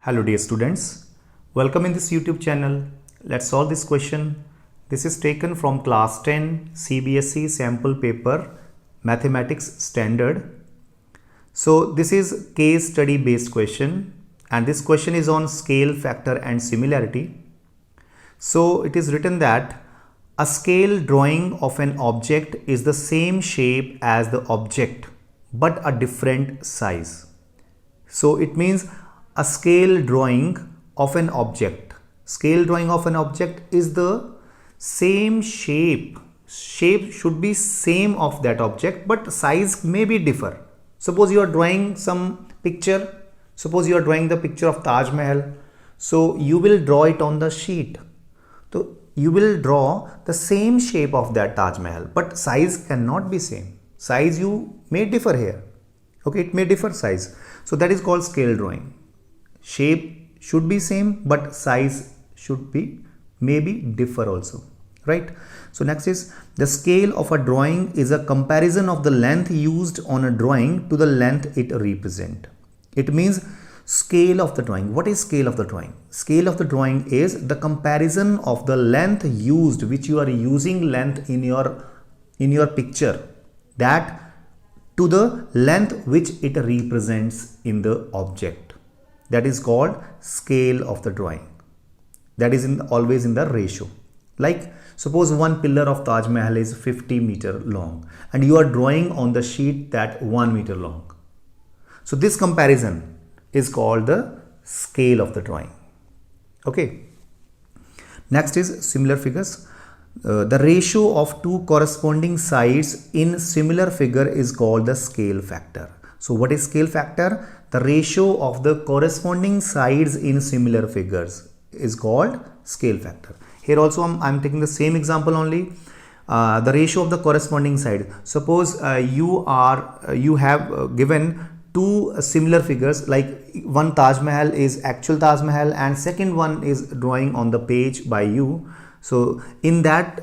Hello dear students, welcome in this YouTube channel. Let's solve this question. This is taken from class 10 CBSE sample paper Mathematics Standard. So this is case study based question and this question is on scale, factor and similarity. So it is written that a scale drawing of an object is the same shape as the object but a different size. So it means a scale drawing of an object. Scale drawing of an object is the same shape. Shape should be same of that object, but size may be differ. Suppose you are drawing some picture. Suppose you are drawing the picture of Taj Mahal. So you will draw it on the sheet. So you will draw the same shape of that Taj Mahal, but size cannot be same. Size you may differ here. Okay, it may differ size. So that is called scale drawing. Shape should be same but size should be maybe differ also, right? So next is the scale of a drawing is a comparison of the length used on a drawing to the length it represent. It means scale of the drawing. What is scale of the drawing? Scale of the drawing is the comparison of the length used, which you are using length in your picture, that to the length which it represents in the object. That is called scale of the drawing. That is always in the ratio. Like suppose one pillar of Taj Mahal is 50 meter long and you are drawing on the sheet that 1 meter long. So this comparison is called the scale of the drawing. Okay. Next is similar figures. The ratio of two corresponding sides in similar figure is called the scale factor. So what is scale factor? The ratio of the corresponding sides in similar figures is called scale factor. Here also I'm taking the same example only. The ratio of the corresponding side. Suppose you have given two similar figures, like one Taj Mahal is actual Taj Mahal and second one is drawing on the page by you. So in that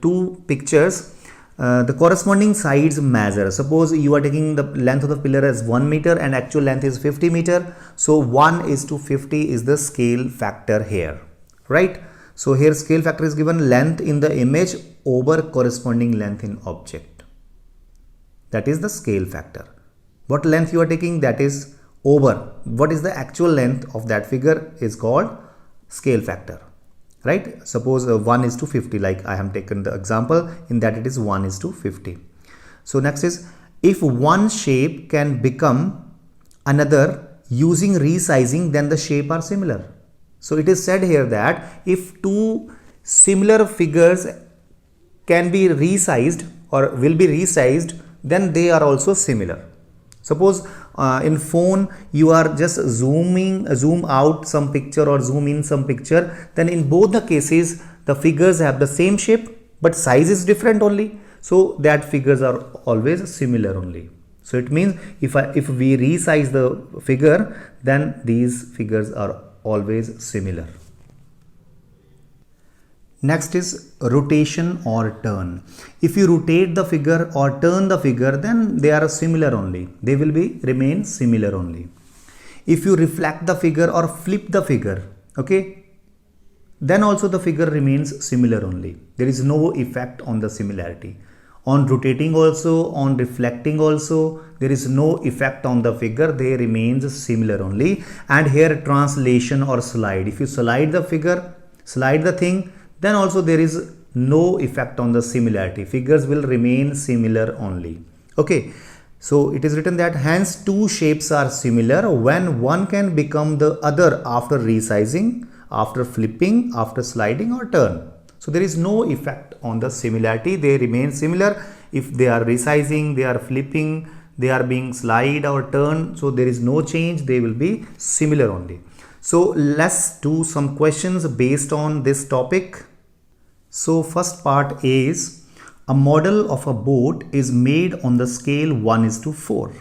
two pictures, the corresponding sides measure. Suppose you are taking the length of the pillar as 1 meter and actual length is 50 meter. So 1:50 is the scale factor here, right? So here scale factor is given length in the image over corresponding length in object. That is the scale factor. What length you are taking, that is over what is the actual length of that figure is called scale factor. Right? Suppose 1:50, like I have taken the example in that it is 1:50. So next is if one shape can become another using resizing, then the shape are similar. So it is said here that if two similar figures can be resized or will be resized, then they are also similar. Suppose in phone you are just zoom out some picture or zoom in some picture, then in both the cases the figures have the same shape but size is different only. So that figures are always similar only. So it means if we resize the figure, then these figures are always similar. Next is rotation or turn. If you rotate the figure or turn the figure, then they are similar only. They will remain similar only. If you reflect the figure or flip the figure, okay, then also the figure remains similar only. There is no effect on the similarity. On rotating also, on reflecting also, there is no effect on the figure. They remains similar only. And here translation or slide. If you slide the figure, slide the thing, then also there is no effect on the similarity. Figures will remain similar only. Okay. So it is written that hence two shapes are similar when one can become the other after resizing, after flipping, after sliding or turn. So there is no effect on the similarity. They remain similar. If they are resizing, they are flipping, they are being slide or turn. So there is no change. They will be similar only. So let's do some questions based on this topic. So first part is a model of a boat is made on the scale 1:4.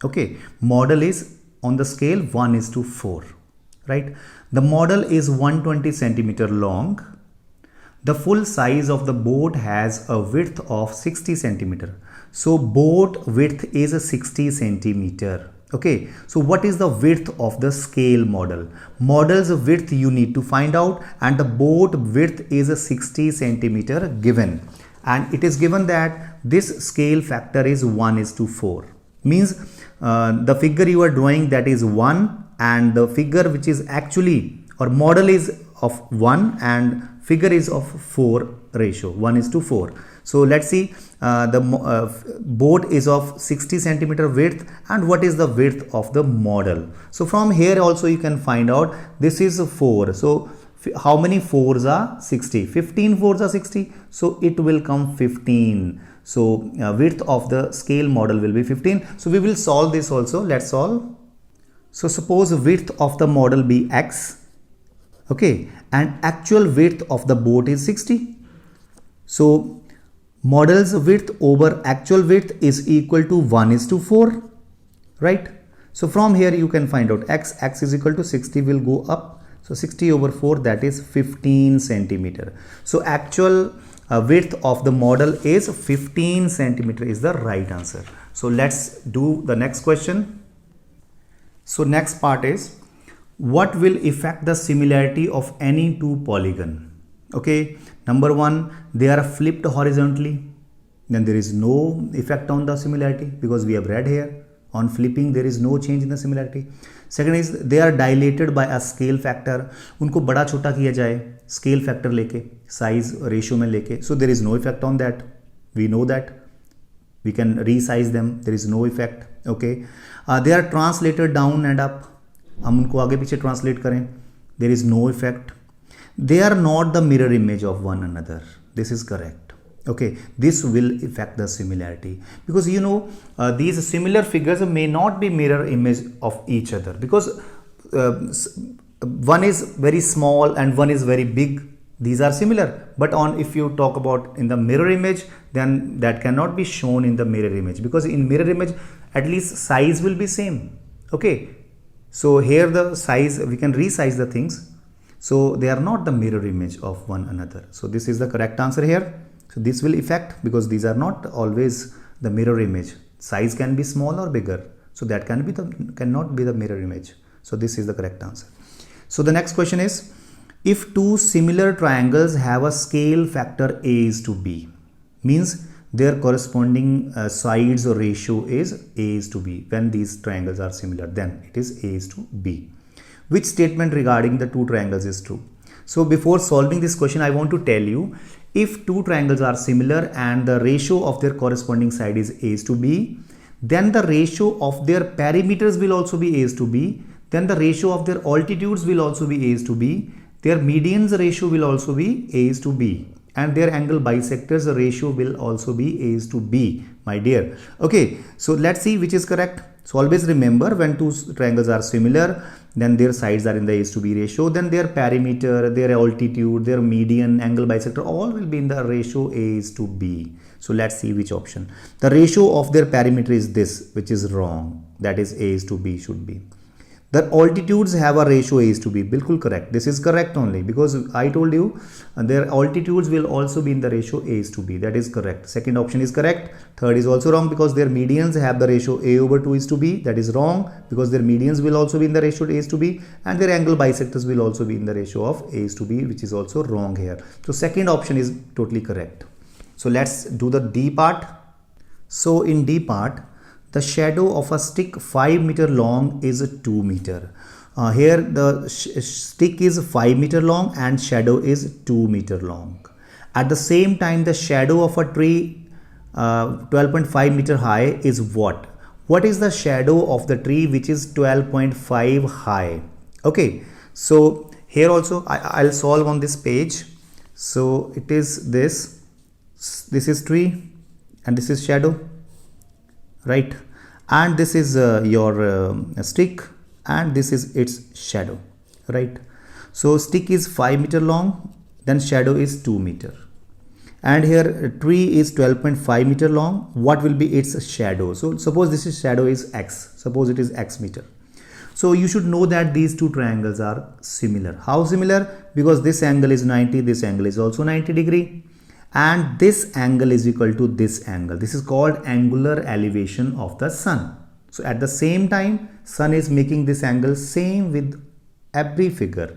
Okay, model is on the scale 1:4, right? The model is 120 centimeter long. The full size of the boat has a width of 60 centimeter. So boat width is 60 centimeter. Okay, so what is the width of the scale model? Model's width you need to find out, and the boat width is a 60 centimeter given, and it is given that this scale factor is 1:4. Means the figure you are drawing, that is 1, and the figure which is actually, or model is of 1 and figure is of 4 ratio, 1:4. So let's see, the boat is of 60 centimeter width, and what is the width of the model? So from here also you can find out, this is 4. So how many 4s are 60? 15 4s are 60. So it will come 15. So width of the scale model will be 15. So we will solve this also. Let's solve. So suppose width of the model be x. Okay, and actual width of the boat is 60. So model's width over actual width is equal to 1:4, right? So from here you can find out x is equal to 60 will go up. So 60 over 4, that is 15 centimeter. So actual width of the model is 15 centimeter is the right answer. So let's do the next question. So next part is, what will affect the similarity of any two polygon? Okay, number 1, they are flipped horizontally, then there is no effect on the similarity, because we have read here on flipping there is no change in the similarity. Second is, they are dilated by a scale factor, उनको बड़ा छोटा किया जाए scale factor लेके, size ratio में लेके, so there is no effect on that. We know that we can resize them, there is no effect. Okay, they are translated down and up, हम उनको आगे पीछे translate करें, there is no effect. They are not the mirror image of one another. This is correct. Okay, this will affect the similarity, because you know these similar figures may not be mirror image of each other, because one is very small and one is very big. These are similar, but if you talk about in the mirror image, then that cannot be shown in the mirror image, because in mirror image at least size will be same. Okay, so here the size, we can resize the things, so they are not the mirror image of one another. So this is the correct answer here. So this will affect, because these are not always the mirror image. Size can be small or bigger, so that cannot be the mirror image. So this is the correct answer. So the next question is, if two similar triangles have a scale factor A:B, means their corresponding sides or ratio is A:B. When these triangles are similar, then it is A:B. Which statement regarding the two triangles is true? So before solving this question, I want to tell you, if two triangles are similar and the ratio of their corresponding side is A:B, then the ratio of their perimeters will also be A:B, then the ratio of their altitudes will also be A:B, their medians ratio will also be A:B, and their angle bisectors ratio will also be A:B, my dear. Okay, so let's see which is correct. So always remember, when two triangles are similar, then their sides are in the A:B ratio, then their perimeter, their altitude, their median, angle bisector, all will be in the ratio A:B. So let's see which option. The ratio of their perimeter is this, which is wrong. That is A:B should be. The altitudes have a ratio A:B. Bilkul correct. This is correct only, because I told you their altitudes will also be in the ratio A:B. That is correct. Second option is correct. Third is also wrong, because their medians have the ratio A/2:B. That is wrong, because their medians will also be in the ratio A:B, and their angle bisectors will also be in the ratio of A:B, which is also wrong here. So second option is totally correct. So let's do the D part. So in D part, the shadow of a stick 5 meter long is 2 meter. Here the stick is 5 meter long and shadow is 2 meter long. At the same time, the shadow of a tree 12.5 meter high is what? What is the shadow of the tree which is 12.5 high? Okay, so here also I'll solve on this page. So it is this is tree and this is shadow, right? And this is your stick and this is its shadow, right? So stick is 5 meter long, then shadow is 2 meter, and here tree is 12.5 meter long. What will be its shadow? So suppose this is shadow is x, suppose it is x meter. So you should know that these two triangles are similar. How similar? Because this angle is 90, this angle is also 90 degree, and this angle is equal to this angle. This is called angular elevation of the sun. So at the same time, sun is making this angle same with every figure.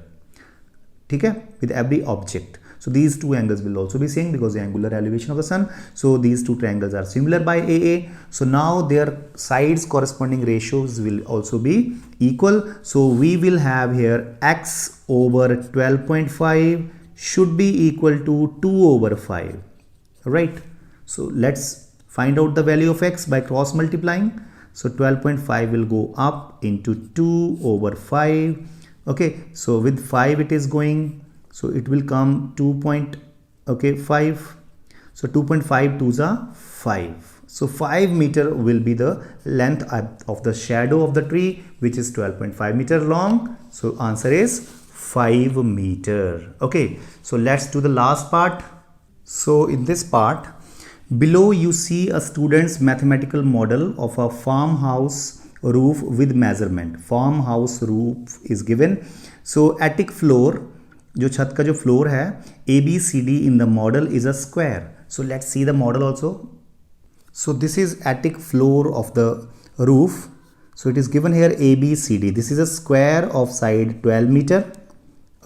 ठीक है, with every object. So these two angles will also be same because the angular elevation of the sun. So these two triangles are similar by AA. So now their sides corresponding ratios will also be equal. So we will have here x over 12.5 should be equal to 2 over 5. Right. So let's find out the value of x by cross multiplying. So 12.5 will go up into 2 over 5. Okay. So with 5 it is going. So it will come 2.5. So 2.5 to the 5. So 5 meter will be the length of the shadow of the tree, which is 12.5 meter long. So answer is 5 meter. Okay. So let's do the last part. So in this part, below you see a student's mathematical model of a farmhouse roof with measurement. Farmhouse roof is given. So attic floor, जो छत का जो floor है ABCD in the model is a square. So let's see the model also. So this is attic floor of the roof. So it is given here ABCD. This is a square of side 12 meter.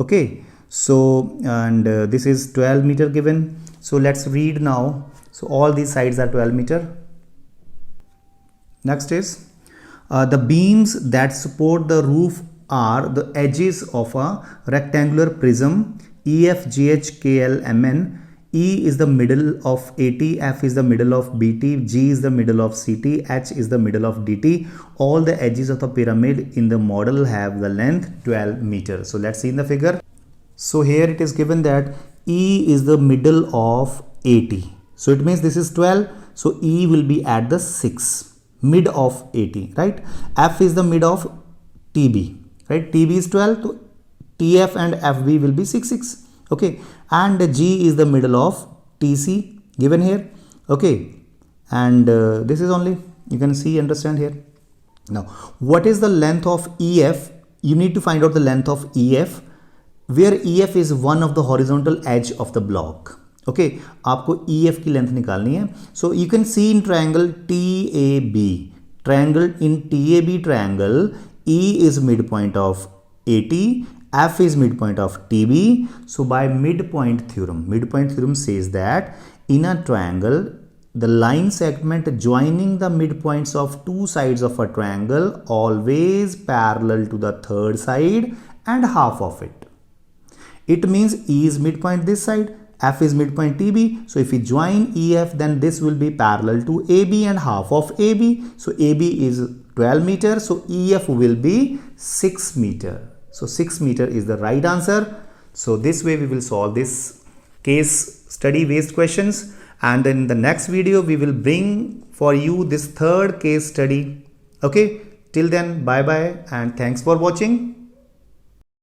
Okay. So and this is 12 meter given. So let's read now. So all these sides are 12 meter. Next is the beams that support the roof are the edges of a rectangular prism EFGHKLMN. E is the middle of AT, F is the middle of BT, G is the middle of CT, H is the middle of DT. All the edges of the pyramid in the model have the length 12 meters. So let's see in the figure. So here it is given that E is the middle of AT. So it means this is 12. So E will be at the 6, mid of AT, right? F is the mid of TB. Right, TB is 12, so TF and FB will be 6. Okay, and G is the middle of TC given here. Okay, and this is only, you can see, understand here. Now, what is the length of EF? You need to find out the length of EF, where EF is one of the horizontal edge of the block. Okay, आपको EF की length निकालनी है. So you can see in triangle TAB. Triangle in TAB triangle. E is midpoint of AT, F is midpoint of TB. So by midpoint theorem says that in a triangle, the line segment joining the midpoints of two sides of a triangle always parallel to the third side and half of it. It means E is midpoint this side, F is midpoint TB. So if we join EF, then this will be parallel to AB and half of AB. So AB is 12 meter. So EF will be 6 meter. So 6 meter is the right answer. So this way we will solve this case study based questions. And in the next video, we will bring for you this third case study. Okay. Till then, bye bye and thanks for watching.